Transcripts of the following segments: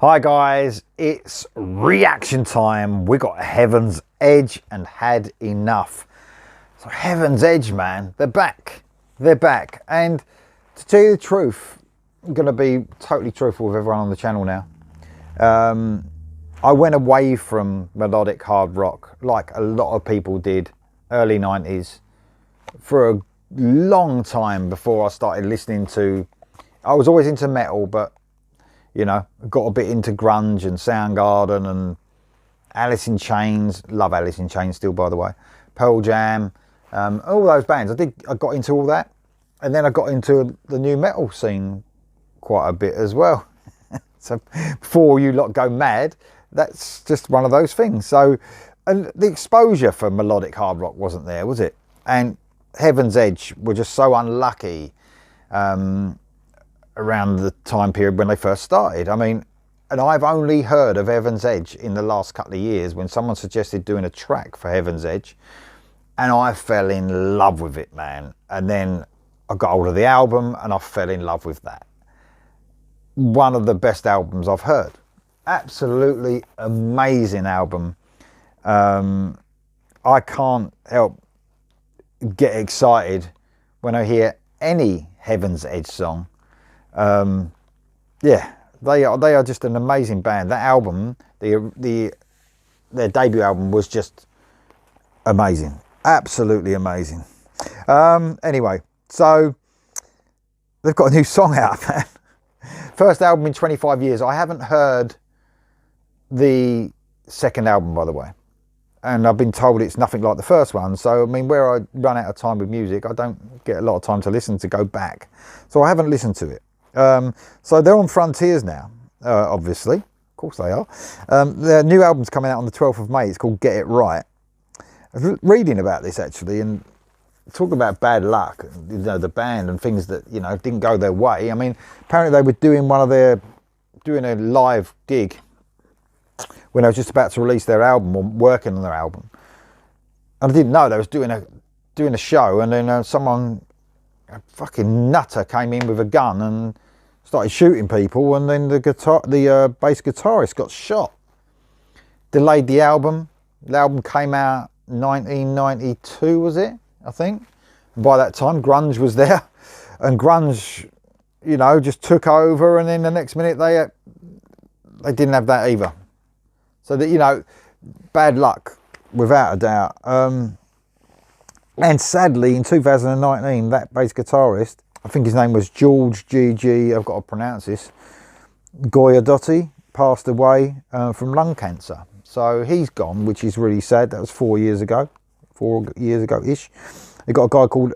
Hi guys, it's reaction time. We got Heaven's Edge and Had Enough. So Heaven's Edge, man, they're back. They're back. And to tell you the truth, I'm going to be totally truthful with everyone on the channel now. I went away from melodic hard rock like a lot of people did early 90s for a long time before I started listening to... I was always into metal, but you know, got a bit into grunge and Soundgarden and Alice in Chains. Love Alice in Chains still, by the way. Pearl Jam, all those bands. I got into all that, and then I got into the new metal scene quite a bit as well. So before you lot go mad, that's just one of those things. So, and the exposure for melodic hard rock wasn't there, was it? And Heaven's Edge were just so unlucky. Around the time period when they first started. I mean, and I've only heard of Heaven's Edge in the last couple of years when someone suggested doing a track for Heaven's Edge, and I fell in love with it, man. And then I got hold of the album and I fell in love with that. One of the best albums I've heard. Absolutely amazing album. I can't help get excited when I hear any Heaven's Edge song. Yeah, they are just an amazing band. That album, their debut album, was just amazing, absolutely amazing. Anyway, so they've got a new song out, man. First album in 25 years. I haven't heard the second album, by the way, and I've been told it's nothing like the first one. So I mean, where I run out of time with music, I don't get a lot of time to listen, to go back, so I haven't listened to it. So they're on Frontiers now, obviously. Of course they are. Their new album's coming out on the 12th of May. It's called Get It Right. I was reading about this actually, and talking about bad luck, you know, the band and things that, you know, didn't go their way. I mean, apparently they were doing doing a live gig when they were just about to release their album, or working on their album. And I didn't know they was doing a show, and then a fucking nutter came in with a gun and started shooting people, and then the bass guitarist got shot. Delayed the album. The album came out 1992, was it? I think. And by that time, grunge was there, and grunge, you know, just took over. And then the next minute, they didn't have that either. So that, you know, bad luck without a doubt. And sadly, in 2019, that bass guitarist, I think his name was George G.G., I've got to pronounce this, Goyadotti, passed away from lung cancer. So he's gone, which is really sad. That was 4 years ago, 4 years ago-ish. They've got a guy called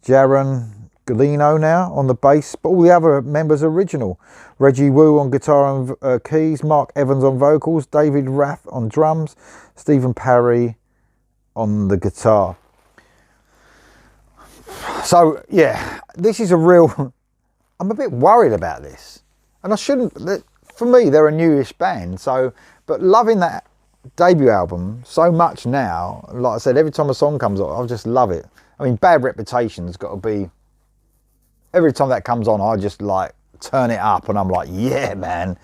Jaron Galino now on the bass, but all the other members are original. Reggie Wu on guitar and keys, Mark Evans on vocals, David Rath on drums, Stephen Parry on the guitar. So yeah, this is a real... I'm a bit worried about this, and I shouldn't. For me, they're a newish band, so, but loving that debut album so much now. Like I said, every time a song comes on, I just love it. I mean, Bad Reputation's got to be... Every time that comes on, I just like turn it up, and I'm like, yeah, man.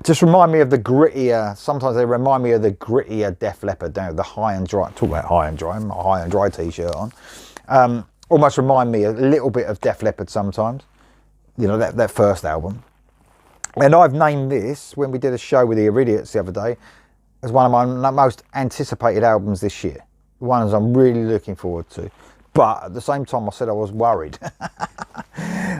Just remind me of the grittier, sometimes they remind me of the grittier Def Leppard, the High and Dry. Talk about High and Dry, my High and Dry t-shirt on. Almost remind me a little bit of Def Leppard sometimes, you know, that first album. And I've named this, when we did a show with the Iridiots the other day, as one of my most anticipated albums this year. Ones I'm really looking forward to. But at the same time, I said I was worried.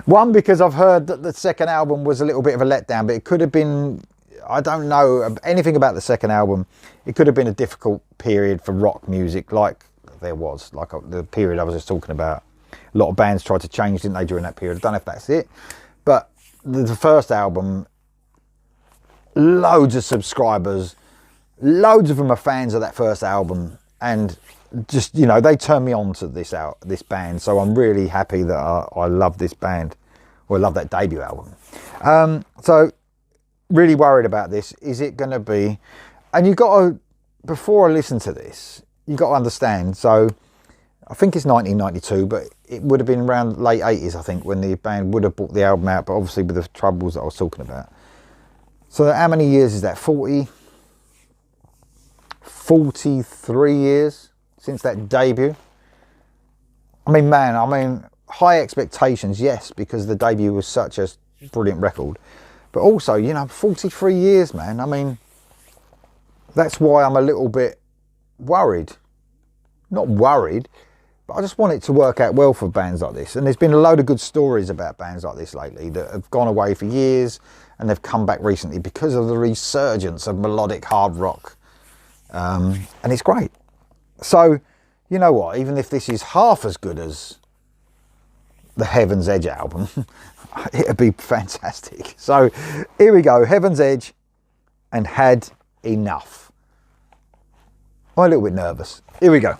One, because I've heard that the second album was a little bit of a letdown, but it could have been... I don't know anything about the second album. It could have been a difficult period for rock music, like there was, like the period I was just talking about. A lot of bands tried to change, didn't they, during that period? I don't know if that's it. But the first album, loads of subscribers, loads of them are fans of that first album, and just, you know, they turned me on to this band. So I'm really happy that I love this band, or I love that debut album. So really worried about this. Is it going to be... And you've got to, before I listen to this, you've got to understand. So I think it's 1992, but it would have been around late 80s, I think, when the band would have brought the album out, but obviously with the troubles that I was talking about. So how many years is that? 43 years since that debut. I mean, man, high expectations, yes, because the debut was such a brilliant record. But also, you know, 43 years, man. I mean, that's why I'm a little bit worried. Not worried, but I just want it to work out well for bands like this. And there's been a load of good stories about bands like this lately that have gone away for years and they've come back recently because of the resurgence of melodic hard rock. And it's great. So, you know what, even if this is half as good as the Heaven's Edge album, it'd be fantastic. So here we go, Heaven's Edge and Had Enough. I'm a little bit nervous. Here we go.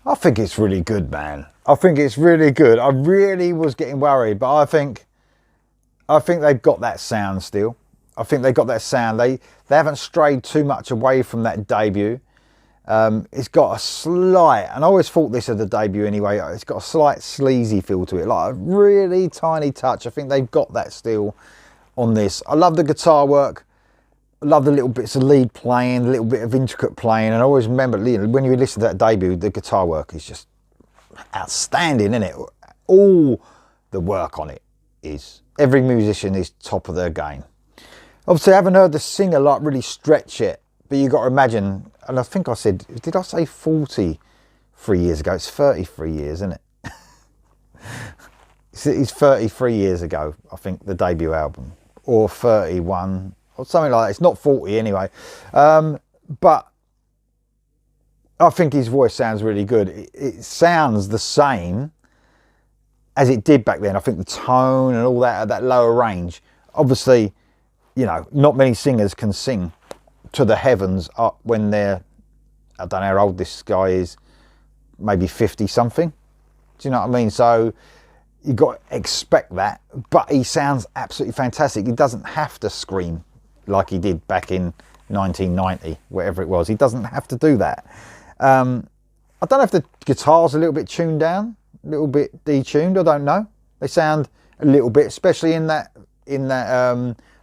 I think it's really good, man. I think it's really good. I really was getting worried, but I think they've got that sound still. I think they've got that sound. They haven't strayed too much away from that debut. It's got a slight, and I always thought this of the debut anyway, it's got a slight sleazy feel to it, like a really tiny touch. I think they've got that still on this. I love the guitar work. I love the little bits of lead playing, the little bit of intricate playing, and I always remember when you listen to that debut, the guitar work is just outstanding, isn't it? All the work on it is. Every musician is top of their game. Obviously, I haven't heard the singer like really stretch it, but you got to imagine, and I think I said, did I say 43 years ago? It's 33 years, isn't it? It's 33 years ago, I think, the debut album, or 31, or something like that. It's not 40 anyway. But I think his voice sounds really good. It sounds the same as it did back then. I think the tone and all that at that lower range. Obviously, you know, not many singers can sing to the heavens up when they're, I don't know how old this guy is, maybe 50 something. Do you know what I mean? So you got to expect that, but he sounds absolutely fantastic. He doesn't have to scream like he did back in 1990, whatever it was. He doesn't have to do that. I don't know if the guitar's a little bit tuned down, a little bit detuned. I don't know. They sound a little bit, especially in that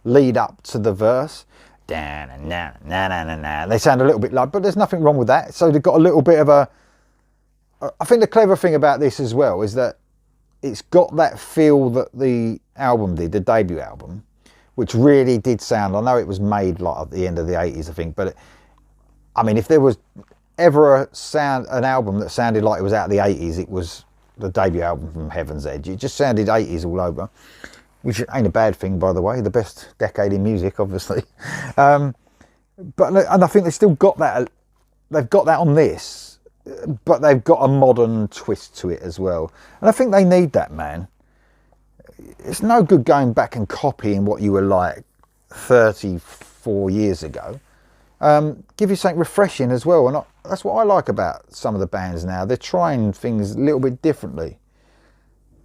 lead up to the verse. They sound a little bit low, but there's nothing wrong with that. So they've got a little bit of a. I think the clever thing about this as well is that it's got that feel that the album did, the debut album, which really did sound, I know it was made like at the end of the 80s, I think, but I mean, if there was ever an album that sounded like it was out of the 80s, it was the debut album from Heaven's Edge. It just sounded 80s all over, which ain't a bad thing, by the way, the best decade in music, obviously. And I think they still got that, they've got that on this, but they've got a modern twist to it as well. And I think they need that, man. It's no good going back and copying what you were like 34 years ago. Give you something refreshing as well. And that's what I like about some of the bands now. They're trying things a little bit differently.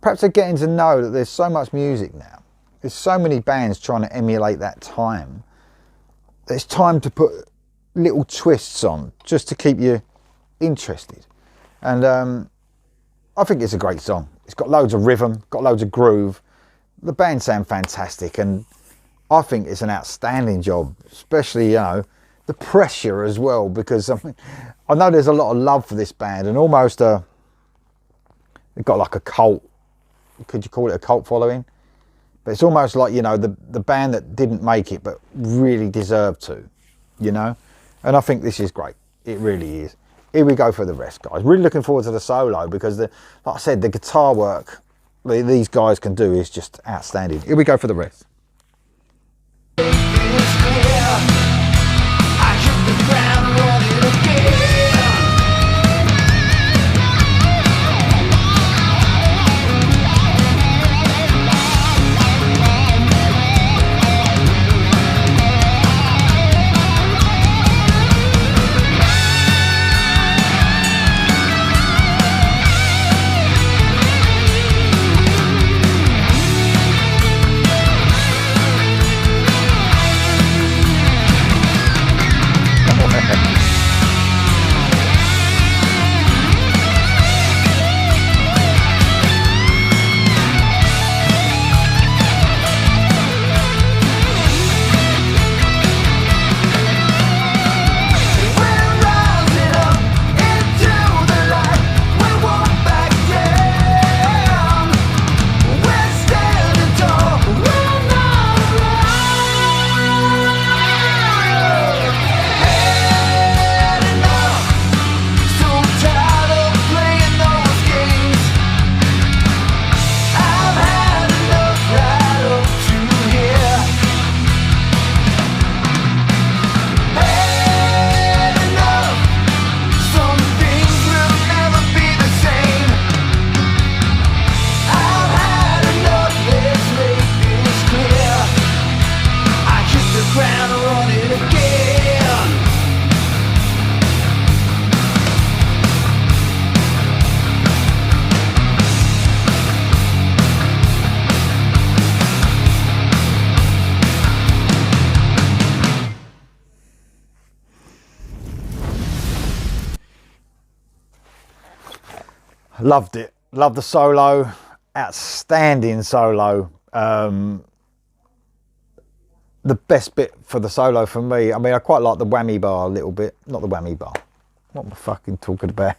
Perhaps they're getting to know that there's so much music now. There's so many bands trying to emulate that time. It's time to put little twists on just to keep you interested. And I think it's a great song. It's got loads of rhythm, got loads of groove. The band sound fantastic, and I think it's an outstanding job, especially, you know, the pressure as well, because I mean, I know there's a lot of love for this band, and almost they've got like a cult, could you call it a cult following? But it's almost like, you know, the band that didn't make it but really deserved to, you know. And I think this is great. It really is. Here we go for the rest, guys. Really looking forward to the solo, because like I said, the guitar work these guys can do is just outstanding. Here we go for the rest. Loved it. Loved the solo. Outstanding solo. The best bit for the solo for me, I mean, I quite like the whammy bar a little bit. Not the whammy bar. What am I fucking talking about?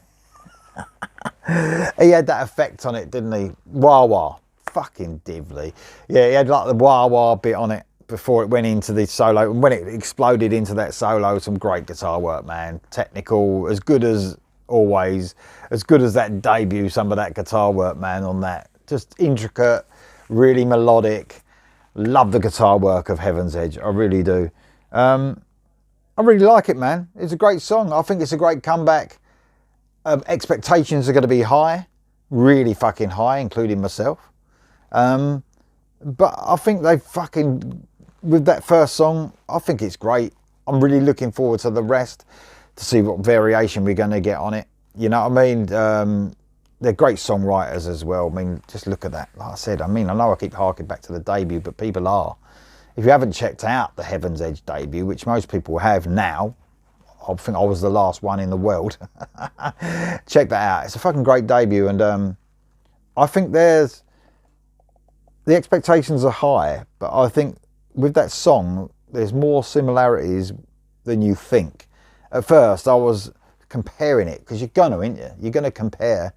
He had that effect on it, didn't he? Wah wah. Fucking divly. Yeah, he had like the wah wah bit on it before it went into the solo. And when it exploded into that solo, some great guitar work, man. Technical, as good as always. As good as that debut, some of that guitar work, man, on that. Just intricate, really melodic. Love the guitar work of Heaven's Edge. I really do. I really like it, man. It's a great song. I think it's a great comeback. Expectations are going to be high. Really fucking high, including myself. But I think they fucking, with that first song, I think it's great. I'm really looking forward to the rest, to see what variation we're going to get on it. You know what I mean? They're great songwriters as well. I mean, just look at that. Like I said, I mean, I know I keep harking back to the debut, but people are. If you haven't checked out the Heaven's Edge debut, which most people have now, I think I was the last one in the world. Check that out. It's a fucking great debut, and I think the expectations are high, but I think with that song, there's more similarities than you think. At first, I was comparing it, because you're gonna, ain't you? You're gonna compare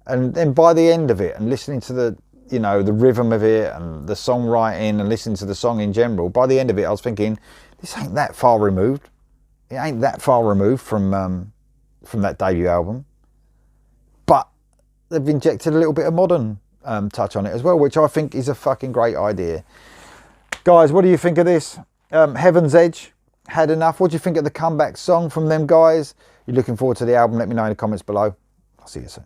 And then by the end of it, and listening to the, you know, the rhythm of it and the songwriting and listening to the song in general, by the end of it, I was thinking, this ain't that far removed. It ain't that far removed from that debut album. But they've injected a little bit of modern touch on it as well, which I think is a fucking great idea. Guys, what do you think of this? Heaven's Edge, Had Enough. What do you think of the comeback song from them guys? You're looking forward to the album? Let me know in the comments below. I'll see you soon.